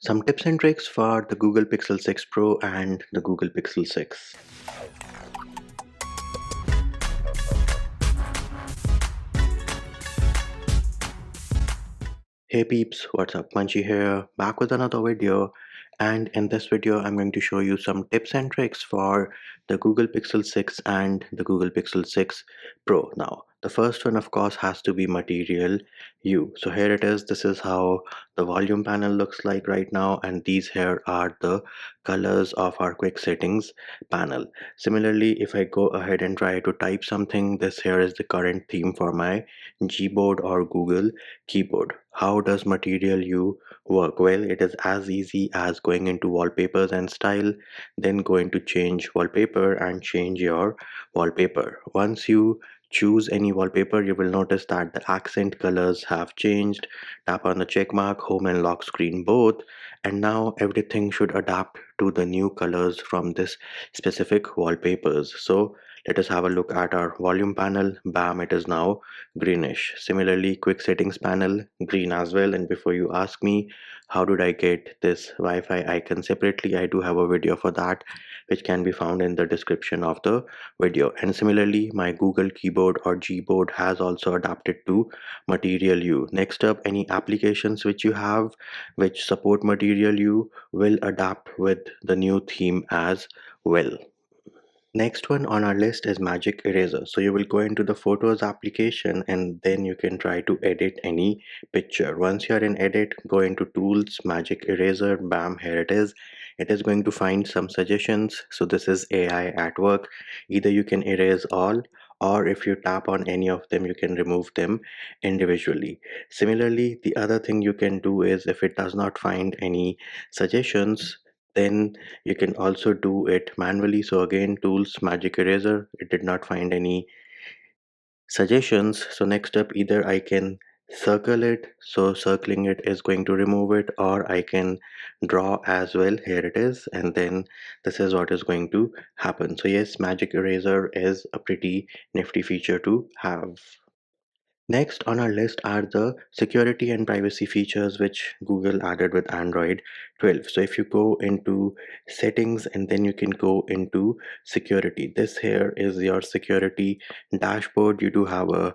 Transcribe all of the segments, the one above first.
Some tips and tricks for the Google Pixel 6 Pro and the Google Pixel 6. Hey peeps, what's up? Munchy here, back with another video. And in this video, I'm going to show you some tips and tricks for the Google Pixel 6 and the Google Pixel 6 Pro. Now, the first one, of course, has to be Material U. So here it is. This is how the volume panel looks like right now. And these here are the colors of our quick settings panel. Similarly, if I go ahead and try to type something, this here is the current theme for my Gboard or Google keyboard. How does Material U work? Well, it is as easy as going into wallpapers and style, then go into change wallpaper and change your wallpaper. Once you choose any wallpaper, you will notice that the accent colors have changed. Tap on the check mark, home and lock screen both, and now everything should adapt to the new colors from this specific wallpapers. So let us have a look at our volume panel. Bam, it is now greenish. Similarly, quick settings panel, green as well. And before you ask me how did I get this Wi-Fi icon separately, I do have a video for that which can be found in the description of the video. And similarly, my Google keyboard or Gboard has also adapted to Material U. Next up, any applications which you have which support Material U will adapt with the new theme as well. Next one on our list is Magic Eraser. So you will go into the Photos application and then you can try to edit any picture. Once you are in Edit, go into Tools, Magic Eraser, bam, here it is. It is going to find some suggestions. So this is AI at work. Either you can erase all, or if you tap on any of them, you can remove them individually. Similarly, the other thing you can do is if it does not find any suggestions, then you can also do it manually. So again, tools, magic eraser, it did not find any suggestions. So next up, either I can circle it, so circling it is going to remove it, or I can draw as well. Here it is, and then this is what is going to happen. So yes, magic eraser is a pretty nifty feature to have. Next on our list are the security and privacy features which Google added with Android 12. So if you go into settings and then you can go into security, this here is your security dashboard. You do have a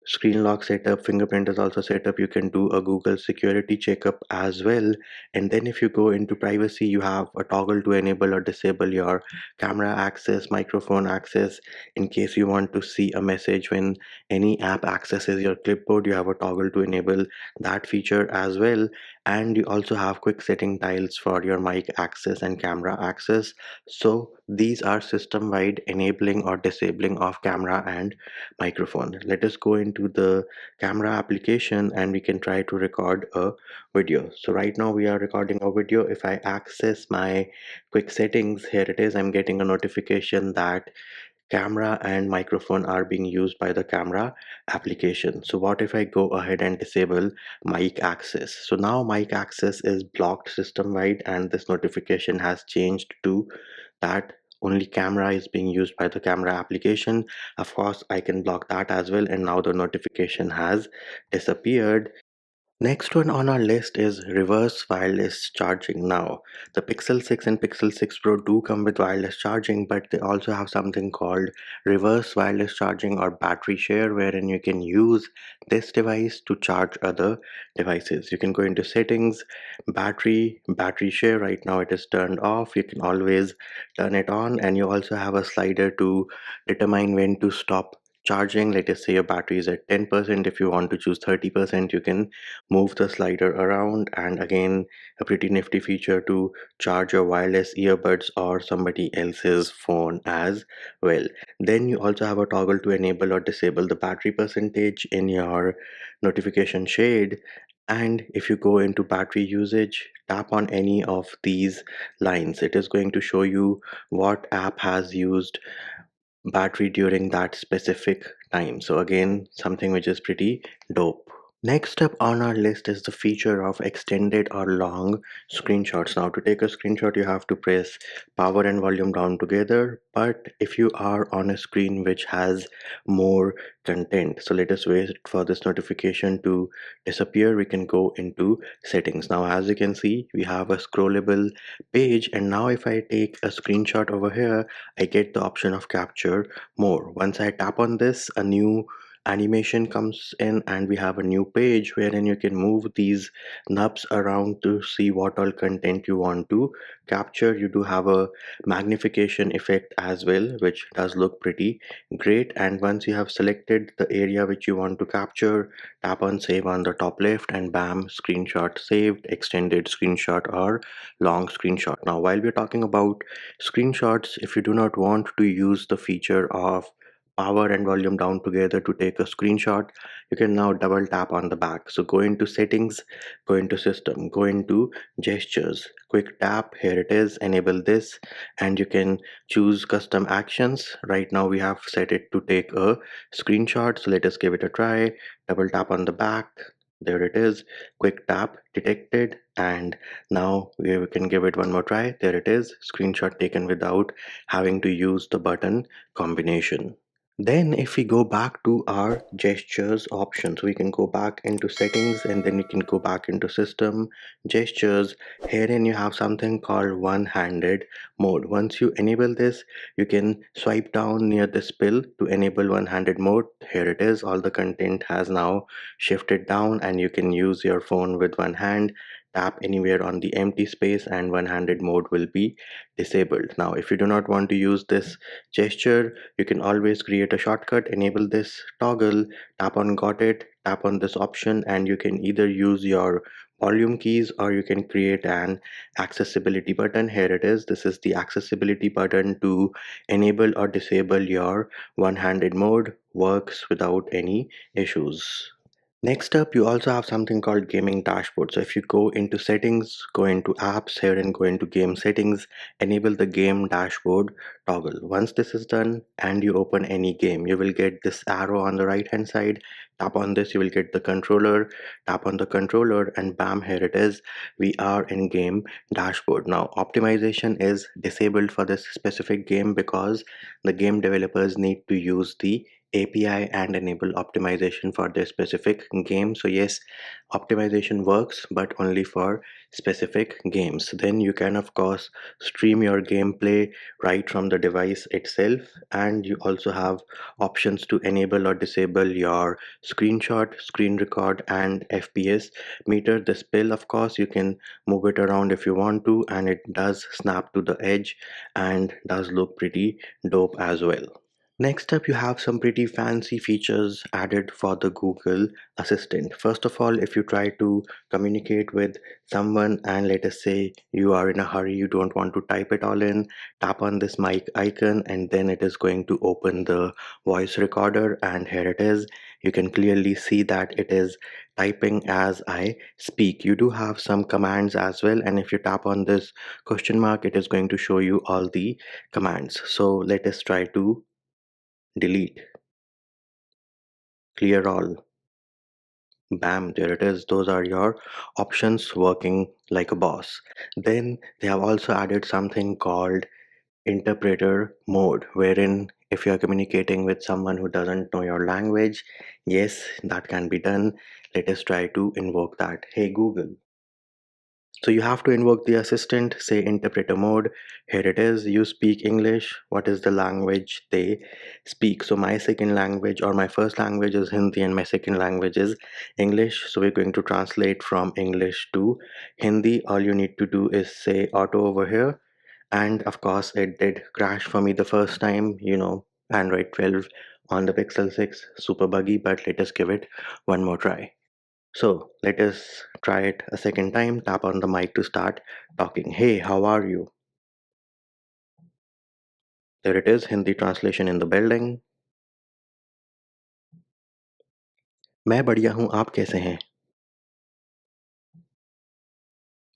screen lock setup, fingerprint is also set up. You can do a Google security checkup as well. And then if you go into privacy, you have a toggle to enable or disable your camera access, microphone access. In case you want to see a message when any app accesses your clipboard, you have a toggle to enable that feature as well. And you also have quick setting tiles for your mic access and camera access. So these are system wide enabling or disabling of camera and microphone. Let us go into the camera application and we can try to record a video. So right now we are recording a video. If I access my quick settings, here it is, I'm getting a notification that camera and microphone are being used by the camera application. So what if I go ahead and disable mic access? So now mic access is blocked system wide and this notification has changed to that only camera is being used by the camera application. Of course, I can block that as well, and now the notification has disappeared. Next one on our list is reverse wireless charging. Now, the Pixel 6 and Pixel 6 Pro do come with wireless charging, but they also have something called reverse wireless charging or battery share, wherein you can use this device to charge other devices. You can go into settings, battery share. Right now it is turned off. You can always turn it on, and you also have a slider to determine when to stop charging. Let us say your battery is at 10%. If you want to choose 30%, you can move the slider around. And again, a pretty nifty feature to charge your wireless earbuds or somebody else's phone as well. Then you also have a toggle to enable or disable the battery percentage in your notification shade. And if you go into battery usage, tap on any of these lines, it is going to show you what app has used battery during that specific time. So again, something which is pretty dope. Next up on our list is the feature of extended or long screenshots. Now, to take a screenshot, you have to press power and volume down together. But if you are on a screen which has more content, so let us wait for this notification to disappear. We can go into settings. Now, as you can see, we have a scrollable page. And now if I take a screenshot over here, I get the option of capture more. Once I tap on this, a new animation comes in and we have a new page wherein you can move these knobs around to see what all content you want to capture. You do have a magnification effect as well, which does look pretty great. And once you have selected the area which you want to capture, tap on save on the top left and bam, screenshot saved, extended screenshot or long screenshot. Now while we're talking about screenshots, if you do not want to use the feature of power and volume down together to take a screenshot, you can now double tap on the back. So go into settings, go into system, go into gestures, quick tap, here it is, enable this, and you can choose custom actions. Right now we have set it to take a screenshot, so let us give it a try. Double tap on the back, there it is, quick tap detected, and now we can give it one more try. There it is, screenshot taken without having to use the button combination. Then if we go back to our gestures options, we can go back into settings and then we can go back into system, gestures. Herein you have something called one-handed mode. Once you enable this, you can swipe down near this pill to enable one-handed mode. Here it is, all the content has now shifted down and you can use your phone with one hand, tap anywhere on the empty space and one-handed mode will be disabled. Now if you do not want to use this gesture, you can always create a shortcut, enable this toggle, tap on got it, tap on this option, and you can either use your volume keys or you can create an accessibility button. Here it is. This is the accessibility button to enable or disable your one-handed mode. Works without any issues. Next up, you also have something called gaming dashboard. So if you go into settings, go into apps here and go into game settings, enable the game dashboard toggle. Once this is done and you open any game, you will get this arrow on the right hand side. Tap on this, you will get the controller. Tap on the controller and bam, here it is. We are in game dashboard. Now optimization is disabled for this specific game because the game developers need to use the API and enable optimization for their specific game. So yes, optimization works, but only for specific games. Then you can of course stream your gameplay right from the device itself, and you also have options to enable or disable your screenshot, screen record, and FPS meter. This pill, of course, you can move it around if you want to, and it does snap to the edge and does look pretty dope as well. Next up, you have some pretty fancy features added for the Google Assistant. First of all, if you try to communicate with someone and let us say you are in a hurry, you don't want to type it all in, tap on this mic icon and then it is going to open the voice recorder, and here it is. You can clearly see that it is typing as I speak. You do have some commands as well, and if you tap on this question mark, it is going to show you all the commands. So let us try to delete, clear all, bam, there it is. Those are your options working like a boss. Then they have also added something called interpreter mode, wherein if you are communicating with someone who doesn't know your language, yes, that can be done. Let us try to invoke that. Hey Google. So you have to invoke the assistant, say interpreter mode. Here it is. You speak English. What is the language they speak? So my second language or my first language is Hindi and my second language is English. So we're going to translate from English to Hindi. All you need to do is say auto over here. And of course it did crash for me the first time, Android 12 on the Pixel 6, super buggy, but let us give it one more try. So let us try it a second time. Tap on the mic to start talking. Hey, how are you? There it is, Hindi translation in the building. मैं बढ़िया हूँ, आप कैसे हैं?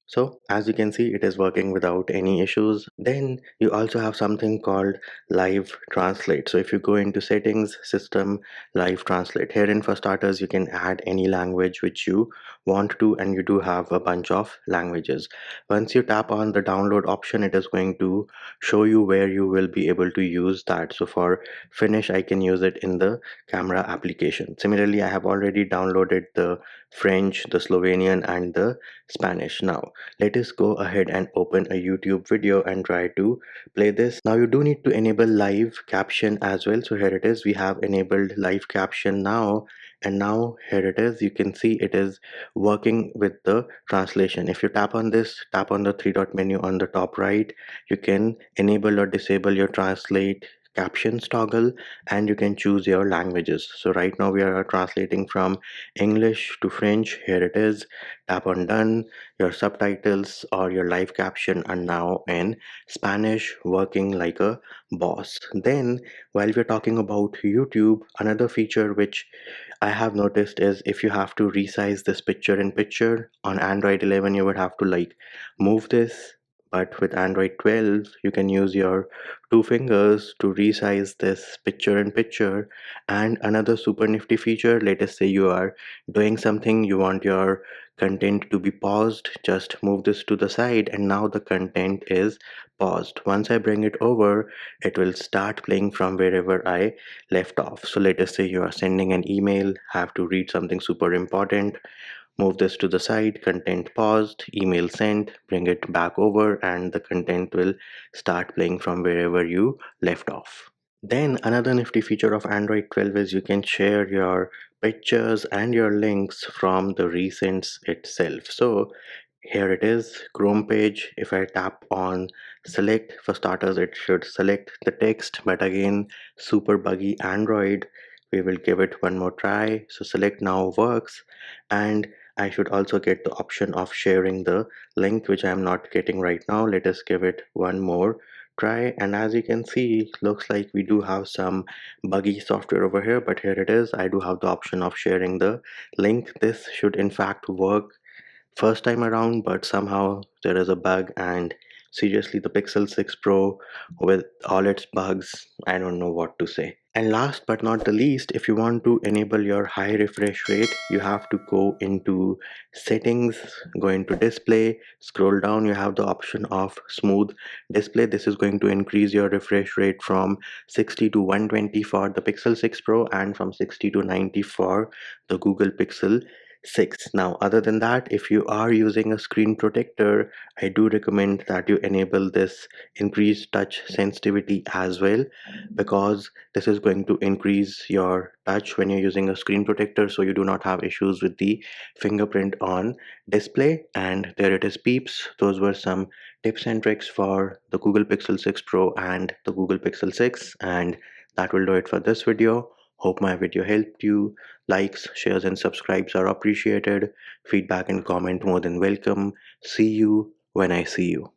So as you can see, it is working without any issues. Then you also have something called live translate. So if you go into settings, system, live translate, herein for starters, you can add any language which you want to, and you do have a bunch of languages. Once you tap on the download option, it is going to show you where you will be able to use that. So for Finnish, I can use it in the camera application. Similarly, I have already downloaded the French, the Slovenian, and the Spanish. Now let us go ahead and open a YouTube video and try to play this. Now you do need to enable live caption as well. So here it is. We have enabled live caption now, and now here it is. You can see it is working with the translation. If you tap on this, tap on the three dot menu on the top right, you can enable or disable your translate captions toggle, and you can choose your languages. So right now we are translating from English to French. Here it is. Tap on done. Your subtitles or your live caption are now in Spanish, working like a boss. Then, while we're talking about YouTube, another feature which I have noticed is if you have to resize this picture in picture on Android 11, you would have to like move this. But with Android 12, you can use your two fingers to resize this picture in picture. And another super nifty feature, let us say you are doing something, you want your content to be paused, just move this to the side, and now the content is paused. Once I bring it over, it will start playing from wherever I left off. So let us say you are sending an email, have to read something super important, move this to the side, content paused, email sent, bring it back over, and the content will start playing from wherever you left off. Then another nifty feature of Android 12 is you can share your pictures and your links from the recents itself. So here it is, Chrome page. If I tap on select, for starters, it should select the text, but again, super buggy Android. We will give it one more try. So select now works, and I should also get the option of sharing the link, which I'm not getting right now. Let us give it one more try, and as you can see, looks like we do have some buggy software over here, but here it is. I do have the option of sharing the link. This should in fact work first time around, but somehow there is a bug, and seriously, the Pixel 6 Pro with all its bugs, I don't know what to say. And last but not the least, if you want to enable your high refresh rate, you have to go into settings, go into display, scroll down, you have the option of smooth display. This is going to increase your refresh rate from 60 to 120 for the Pixel 6 Pro and from 60 to 90 for the Google Pixel 6. Now, other than that, if you are using a screen protector, I do recommend that you enable this increased touch sensitivity as well, because this is going to increase your touch when you're using a screen protector, so you do not have issues with the fingerprint on display. And there it is, peeps. Those were some tips and tricks for the Google Pixel 6 Pro and the Google Pixel 6, and that will do it for this video. Hope my video helped you. Likes, shares, and subscribes are appreciated. Feedback and comment more than welcome. See you when I see you.